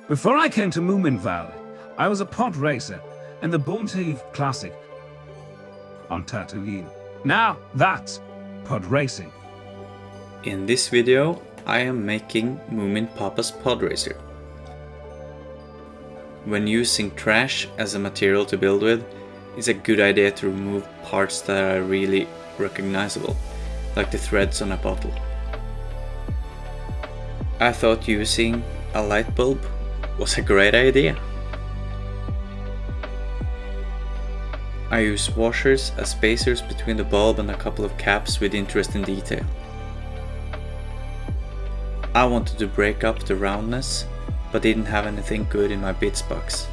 Before I came to Moomin Valley, I was a Podracer in the Boylei Classic on Tatooine. Now that's pod racing. In this video, I am making Moominpappa's Podracer. When using trash as a material to build with, it's a good idea to remove parts that are really recognizable, like the threads on a bottle. I thought using a light bulb was a great idea. I use washers as spacers between the bulb and a couple of caps with interesting detail. I wanted to break up the roundness, but didn't have anything good in my bits box,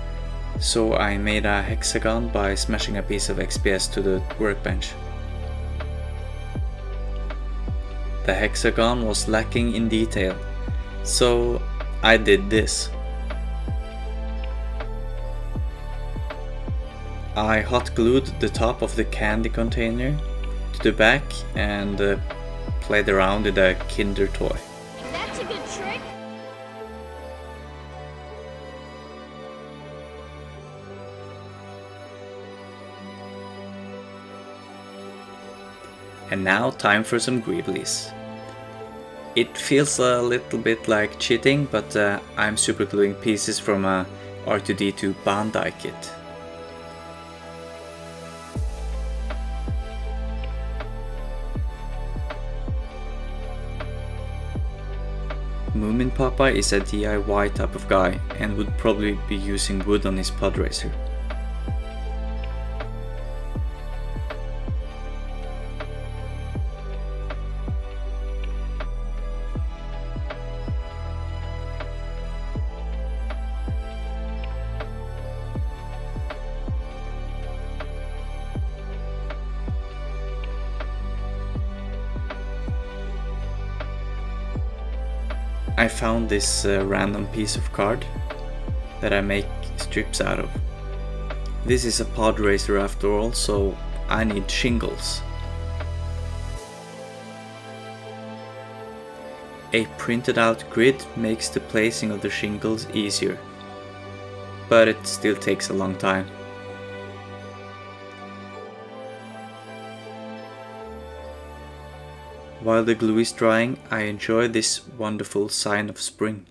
so I made a hexagon by smashing a piece of XPS to the workbench. The hexagon was lacking in detail, so I did this. I hot glued the top of the candy container to the back and played around with a Kinder toy. That's a good trick. And now time for some greeblies. It feels a little bit like cheating, but I'm supergluing pieces from a R2D2 Bandai kit. Moominpappa is a DIY type of guy and would probably be using wood on his Podracer. I found this random piece of card that I make strips out of. This is a Podracer after all, so I need shingles. A printed out grid makes the placing of the shingles easier, but it still takes a long time. While the glue is drying, I enjoy this wonderful sign of spring.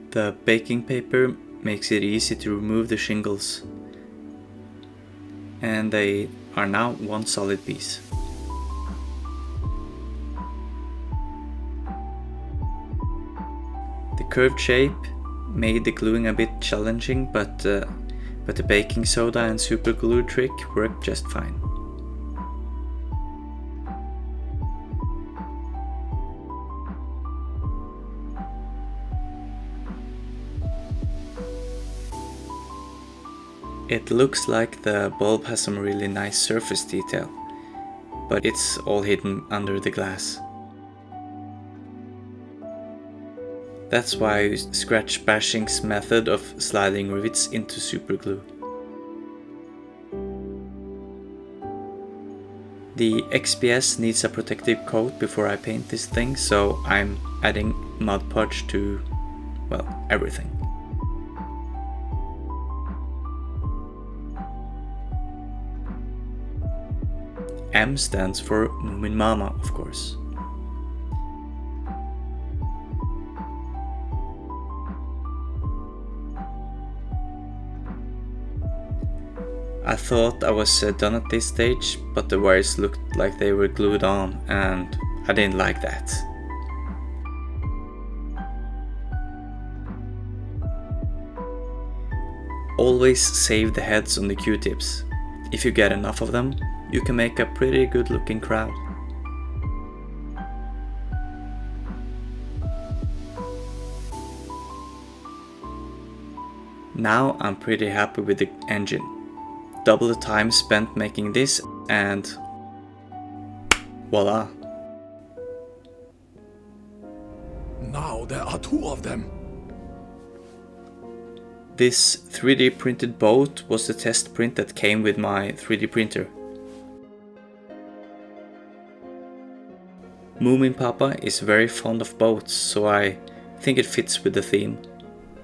The baking paper makes it easy to remove the shingles, and they are now one solid piece. The curved shape made the gluing a bit challenging, but the baking soda and super glue trick worked just fine. It looks like the bulb has some really nice surface detail, but it's all hidden under the glass. That's why I used Scratch Bashing's method of sliding rivets into super glue. The XPS needs a protective coat before I paint this thing, so I'm adding Mod Podge to, well, everything. M stands for Moomin Mama, of course. I thought I was done at this stage, but the wires looked like they were glued on, and I didn't like that. Always save the heads on the Q-tips. If you get enough of them, you can make a pretty good looking crowd. Now I'm pretty happy with the engine. Double the time spent making this and voila! Now there are two of them. This 3D printed boat was the test print that came with my 3D printer. Moominpappa is very fond of boats, so I think it fits with the theme.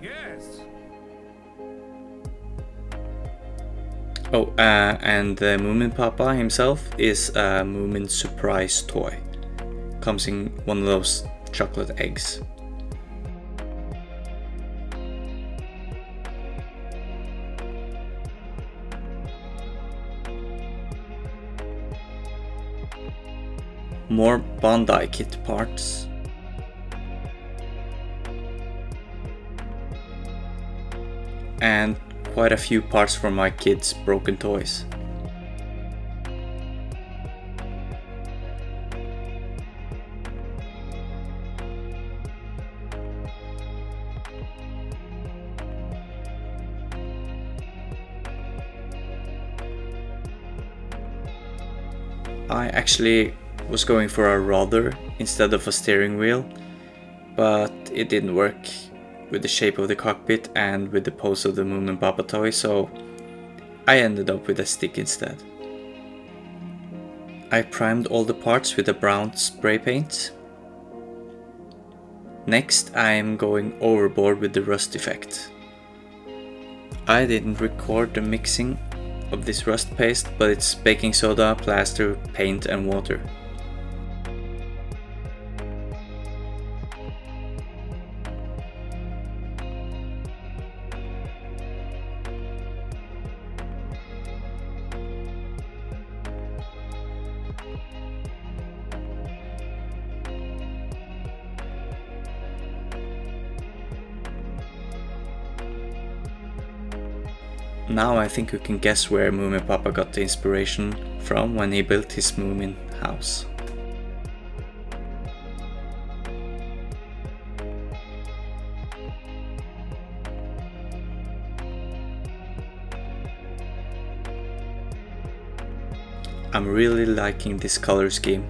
Yes. Oh, and the Moominpappa himself is a Moomin surprise toy. Comes in one of those chocolate eggs. More Bondi kit parts. And quite a few parts from my kids' broken toys. I actually was going for a rudder instead of a steering wheel, but it didn't work with the shape of the cockpit and with the pose of the Moominpappa toy, so I ended up with a stick instead. I primed all the parts with a brown spray paint. Next I am going overboard with the rust effect. I didn't record the mixing of this rust paste, but it's baking soda, plaster, paint and water. Now I think you can guess where Moominpappa got the inspiration from when he built his Moomin house. I'm really liking this color scheme.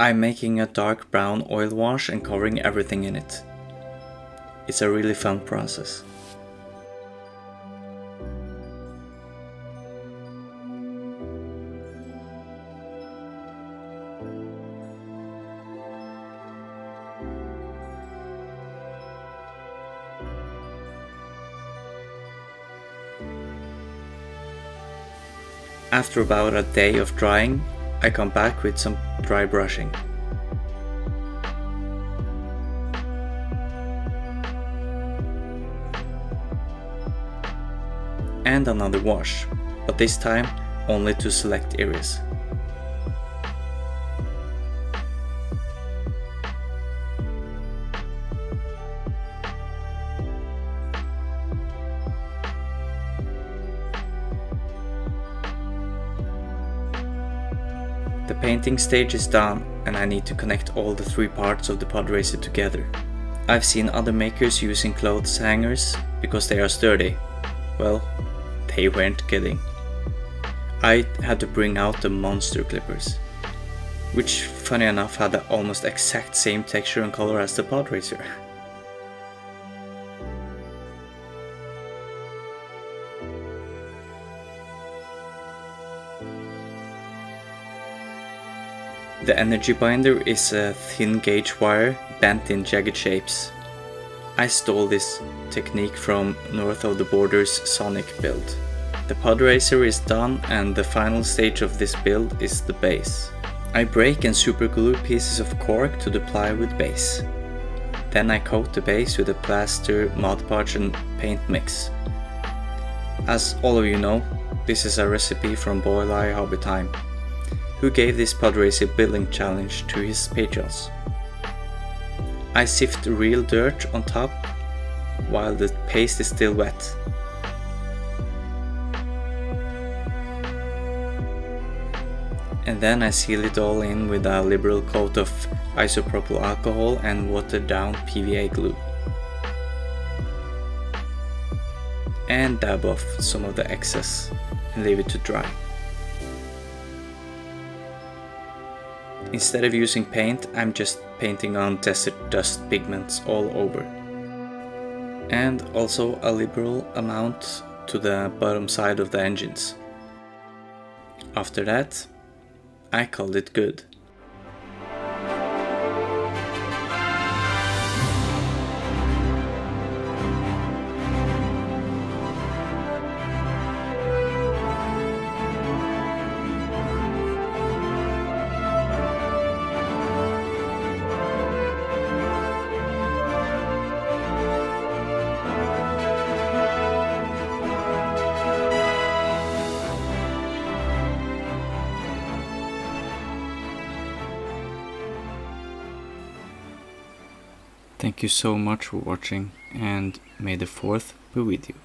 I'm making a dark brown oil wash and covering everything in it. It's a really fun process. After about a day of drying, I come back with some dry brushing. And another wash, but this time only to select areas. The painting stage is done and I need to connect all the three parts of the Podracer together. I've seen other makers using clothes hangers because they are sturdy. Well, they weren't kidding. I had to bring out the monster clippers, which funny enough had the almost exact same texture and color as the Podracer. The energy binder is a thin gauge wire bent in jagged shapes. I stole this technique from North of the Border's Sonic build. The Podracer is done and the final stage of this build is the base. I break and superglue pieces of cork to the plywood base. Then I coat the base with a plaster, Mod Podge and paint mix. As all of you know, this is a recipe from Boylei Hobby Time, who gave this Podracer building challenge to his patrons. I sift real dirt on top while the paste is still wet. And then I seal it all in with a liberal coat of isopropyl alcohol and watered down PVA glue. And dab off some of the excess and leave it to dry. Instead of using paint, I'm just painting on desert dust pigments all over. And also a liberal amount to the bottom side of the engines. After that, I called it good. Thank you so much for watching, and may the 4th be with you.